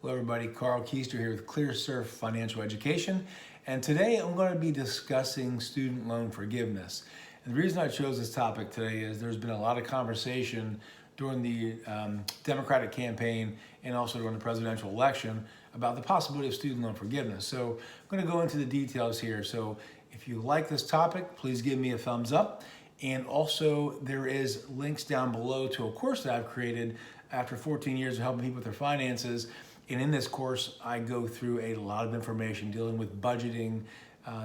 Hello everybody, Carl Keister here with ClearSurf Financial Education, and today I'm going to be discussing student loan forgiveness. And the reason I chose this topic today is there's been a lot of conversation during the Democratic campaign and also during the presidential election about the possibility of student loan forgiveness. So I'm going to go into the details here. So if you like this topic, please give me a thumbs up. And also there is links down below to a course that I've created after 14 years of helping people with their finances. And in this course, I go through a lot of information dealing with budgeting,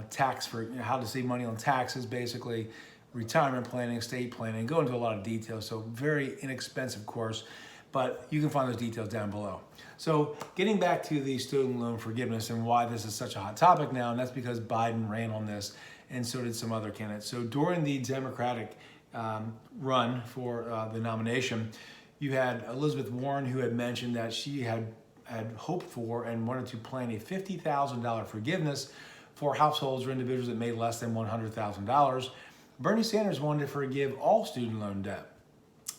tax for how to save money on taxes, basically, retirement planning, estate planning, go into a lot of details. So very inexpensive course, but you can find those details down below. So getting back to the student loan forgiveness and why this is such a hot topic now, and that's because Biden ran on this and so did some other candidates. So during the Democratic run for the nomination, you had Elizabeth Warren, who had mentioned that she had hoped for and wanted to plan a $50,000 forgiveness for households or individuals that made less than $100,000. Bernie Sanders wanted to forgive all student loan debt.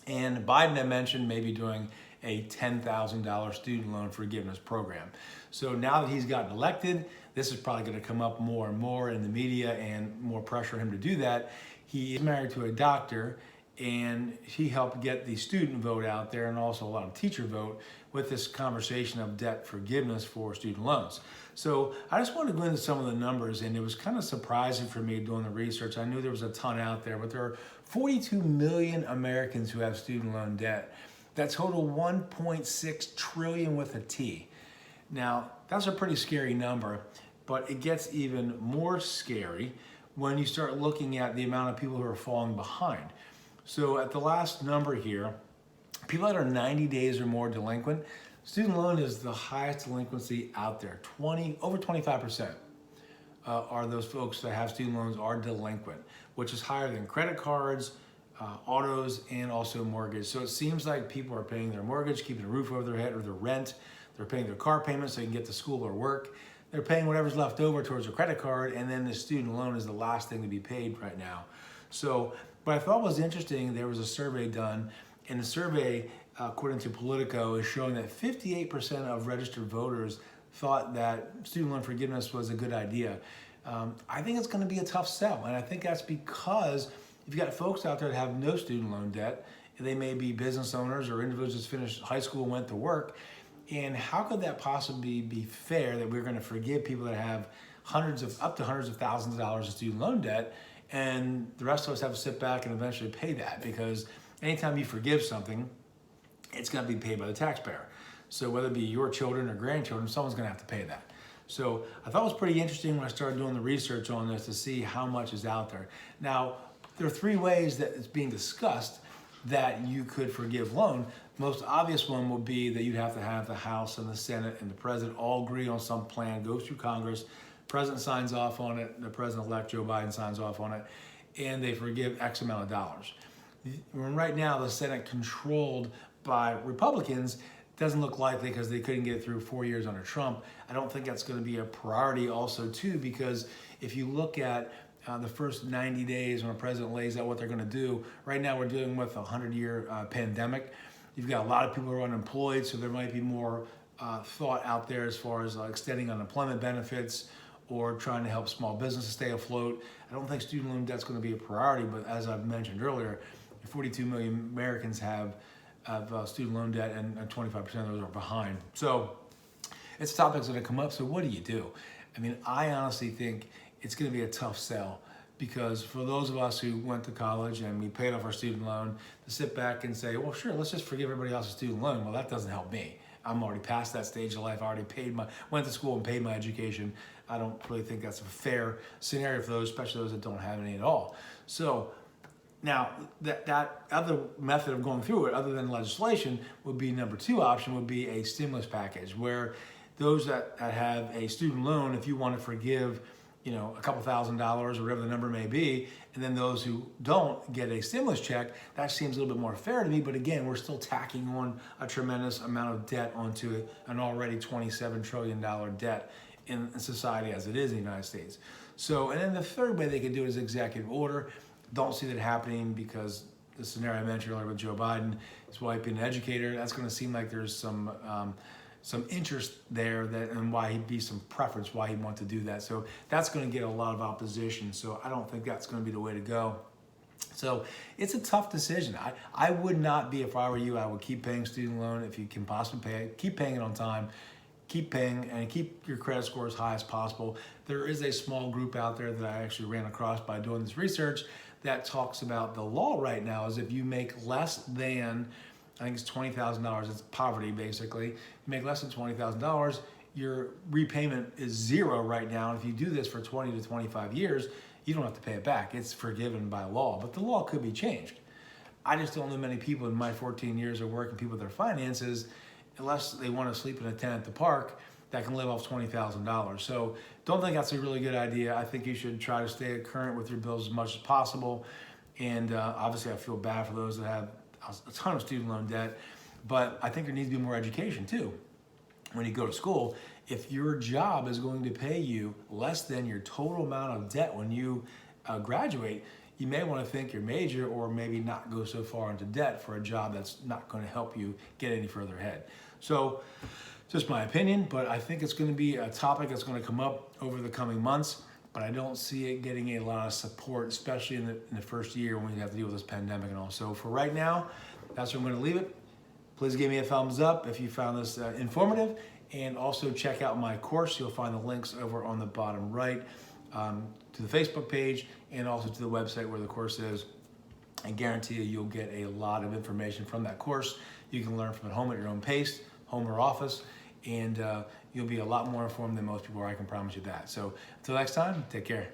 And Biden had mentioned maybe doing a $10,000 student loan forgiveness program. So now that he's gotten elected, this is probably going to come up more and more in the media and more pressure on him to do that. He is married to a doctor, and he helped get the student vote out there and also a lot of teacher vote with this conversation of debt forgiveness for student loans. So I just wanted to go into some of the numbers, and it was kind of surprising for me doing the research. I knew there was a ton out there, but there are 42 million Americans who have student loan debt. That total 1.6 trillion with a T. Now, that's a pretty scary number, but it gets even more scary when you start looking at the amount of people who are falling behind. So at the last number here, people that are 90 days or more delinquent, student loan is the highest delinquency out there. Over 25% are those folks that have student loans are delinquent, which is higher than credit cards, autos, and also mortgage. So it seems like people are paying their mortgage, keeping a roof over their head, or their rent. They're paying their car payments so they can get to school or work. They're paying whatever's left over towards their credit card, and then the student loan is the last thing to be paid right now. So what I thought was interesting, there was a survey done, and the survey, according to Politico, is showing that 58% of registered voters thought that student loan forgiveness was a good idea. I think it's going to be a tough sell, and I think that's because you've got folks out there that have no student loan debt. They may be business owners or individuals who finished high school and went to work. And how could that possibly be fair that we're going to forgive people that have up to hundreds of thousands of dollars of student loan debt, and the rest of us have to sit back and eventually pay that? Because anytime you forgive something, it's going to be paid by the taxpayer. So whether it be your children or grandchildren, someone's going to have to pay that. So I thought it was pretty interesting when I started doing the research on this to see how much is out there. Now, there are three ways that it's being discussed that you could forgive loan. The most obvious one would be that you'd have to have the House and the Senate and the President all agree on some plan, goes through Congress, the President signs off on it, the President-elect Joe Biden signs off on it, and they forgive X amount of dollars. Right now, the Senate controlled by Republicans doesn't look likely because they couldn't get it through 4 years under Trump. I don't think that's going to be a priority also too, because if you look at the first 90 days when a president lays out what they're going to do, right now we're dealing with a 100-year pandemic. You've got a lot of people who are unemployed, so there might be more thought out there as far as extending unemployment benefits or trying to help small businesses stay afloat. I don't think student loan debt's going to be a priority, but as I've mentioned earlier, 42 million Americans have student loan debt, and 25% of those are behind. So it's topics that have come up. So what do you do? I mean, I honestly think it's going to be a tough sell, because for those of us who went to college and we paid off our student loan, to sit back and say, well, sure, let's just forgive everybody else's student loan. Well, that doesn't help me. I'm already past that stage of life. I already went to school and paid my education. I don't really think that's a fair scenario for those, especially those that don't have any at all. So now, that other method of going through it, other than legislation, would be number two option, would be a stimulus package, where those that have a student loan, if you want to forgive, a couple $1,000s or whatever the number may be, and then those who don't get a stimulus check, that seems a little bit more fair to me. But again, we're still tacking on a tremendous amount of debt onto an already $27 trillion debt in society as it is in the United States. So, and then the third way they could do it is executive order. Don't see that happening because the scenario I mentioned earlier with Joe Biden is wiping an educator. That's going to seem like there's some some interest there and why he'd be some preference why he'd want to do that. So that's going to get a lot of opposition. So I don't think that's going to be the way to go. So it's a tough decision. I would not be, if I were you, I would keep paying student loan if you can possibly pay it. Keep paying it on time. Keep paying and keep your credit score as high as possible. There is a small group out there that I actually ran across by doing this research that talks about the law right now is if you make less than, I think it's $20,000, it's poverty basically. You make less than $20,000, your repayment is zero right now. And if you do this for 20 to 25 years, you don't have to pay it back. It's forgiven by law, but the law could be changed. I just don't know many people in my 14 years of working people with their finances, unless they want to sleep in a tent at the park, that can live off $20,000. So don't think that's a really good idea. I think you should try to stay current with your bills as much as possible. And obviously I feel bad for those that have a ton of student loan debt, but I think there needs to be more education too. When you go to school, if your job is going to pay you less than your total amount of debt when you graduate, you may want to think your major or maybe not go so far into debt for a job that's not going to help you get any further ahead. So just my opinion, but I think it's going to be a topic that's going to come up over the coming months, but I don't see it getting a lot of support, especially in the first year when we have to deal with this pandemic and all. So for right now, that's where I'm going to leave it. Please give me a thumbs up if you found this informative, and also check out my course. You'll find the links over on the bottom right to the Facebook page and also to the website where the course is. I guarantee you'll get a lot of information from that course. You can learn from it home at your own pace, home or office, and you'll be a lot more informed than most people are, I can promise you that. So until next time, take care.